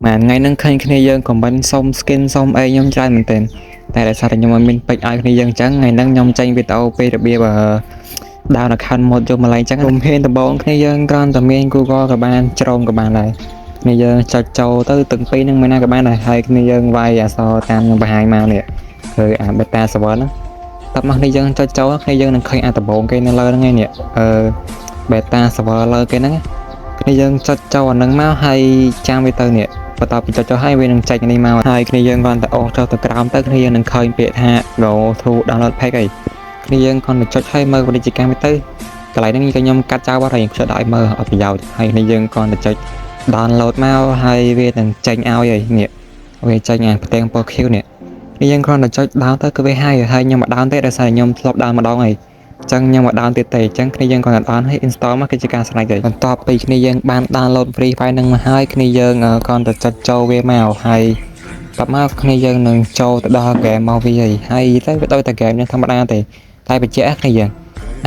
mà ngay nâng khơi khi dân còn bánh xong skin xong ai nhóm trai mình tên tại đại sao thì nhóm mình bạch ai khi dân trắng ngày nâng nhóm tranh với tàu p đặc biệt và đào là khăn một cho mà lại trắng cùng hên tầm bốn khi dân con tầm miên google các bạn trông các bạn này bây giờ cho châu tới từng pi nâng mấy nay các bạn này hay khi dân vai à so tam và hai màu nè rồi beta server đó tập mặc khi dân cho châu khi dân nâng khơi tầm bốn cái nó lơ nó ngay nè beta server lơ cái nó khi dân cho châu nâng máu hay trang với tơ nè và tập cho hai bên đừng chạy đi mau hai khi dân còn tại ô cho từ cam tới khi dân đừng khơi biệt hạ đồ thu download pack ấy khi dân còn được cho hai mơ và đi chỉ cam với tư cái lại những cái nhóm cắt trao bắt đầu sẽ đợi mơ ở bây giờ hay khi dân còn được cho download mau hay về đừng tranh ao vậy nè về tranh ngàn tên po kill nè khi dân còn được cho down tới cái v2 hay nhưng mà down tới là sai nhóm lọc down mà đó này chẳng nhưng mà down tiệt tệ chẳng khi dân còn down hay install mà cái chỉ cần này rồi còn topពីគ្នាយើងបាន download free file នឹងមកហើយគ្នាយើងcònទៅចាត់ចូលវាមកហើយតបមកគ្នាយើងនឹងចូលទៅដល់ game មកវាហើយទៅវាដូចតែ game នឹងធម្មតាទេតែបញ្ជាក់គ្នាយើង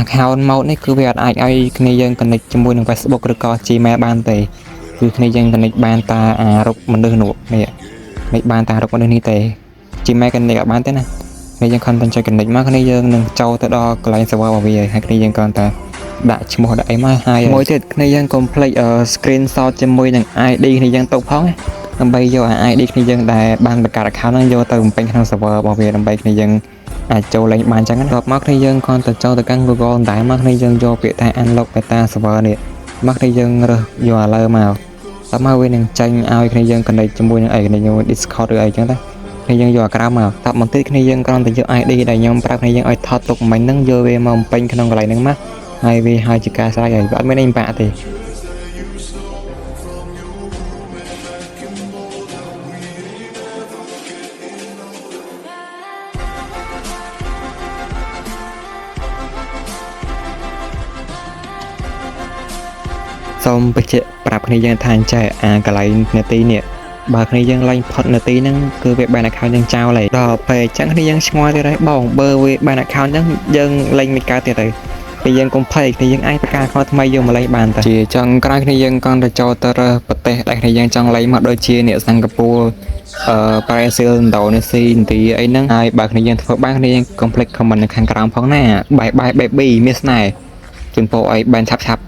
account mode នេះគឺវាអាចឲ្យគ្នាយើង connect ជាមួយនឹង Facebook ឬក៏ Gmail បានទេគឺគ្នាយើង connect បានតារូបមនុស្សនោះនេះមិនបានតារូបមនុស្សនេះទេ Gmail connect បានទេណាគ្នាយើង content ចុច connect មកគ្នាយើងនឹងចូលទៅដល់កន្លែង server របស់វាហើយគ្នាយើងcònតែដាក់ឈ្មោះដាក់អីមកហើយមួយទៀតគ្នាយើង complete screenshot ជាមួយនឹង ID គ្នាយើងទុកផងដើម្បីយក ID គ្នាយើងដែលបានបង្កើត account ហ្នឹងយកទៅបំពេញក្នុង server របស់វាដើម្បីគ្នាយើងអាចចូលលេងបានអញ្ចឹងដល់មកគ្នាយើងគាត់ទៅចូលទៅកាន់ Google តែមកគ្នាយើងយកពាក្យថា unlock beta server នេះមកគ្នាយើងរើសយកឥឡូវមកតមកវានឹងចាញ់ឲ្យគ្នាយើង connect ជាមួយនឹងអីគ្នាយើង Discord ឬអីចឹងទៅគ្នាយើងយកអាក្រៅមកតាប់បន្តិចគ្នាយើងគ្រាន់តែយក ID ដែលខ្ញុំប្រាប់គ្នាយើងឲ្យថតទុកមិញហ្នឹងយកវាមកបំពេញក្នុងកន្លែងហ្នឹងមកហើយវាហើយជាការស្រេចហើយវាអត់មានអីបាក់ទេសូមបញ្ជាក់ប្រាប់គ្នាយើងថាអញ្ចេះកន្លែងនាទីនេះបើគ្នាយើងឡើងផុតនាទីហ្នឹងគឺវាបាន account យើងចោលហើយដល់ពេលអញ្ចឹងគ្នាយើងឆ្ងល់ទៀតហើយបងបើវាបាន account អញ្ចឹងយើងលេងមិនកើតទៀតហើយពេលយើងកុំភ័យគ្នាយើងអាចបង្កើត account ថ្មីយកមកលេងបានតែជាចង់ក្រោយគ្នាយើងcònទៅចូលទៅប្រទេសដែលគ្នាយើងចង់លេងមកដូចជាអ្នកសិង្ហបុរីប្រេស៊ីលឥណ្ឌូនេស៊ីឥណ្ឌាអីហ្នឹងហើយបើគ្នាយើងធ្វើបានគ្នាយើង complete comment នៅខាងក្រោមផងណាបាយបាយ baby មានស្នេហ៍ជូនពរឲ្យបានឆាប់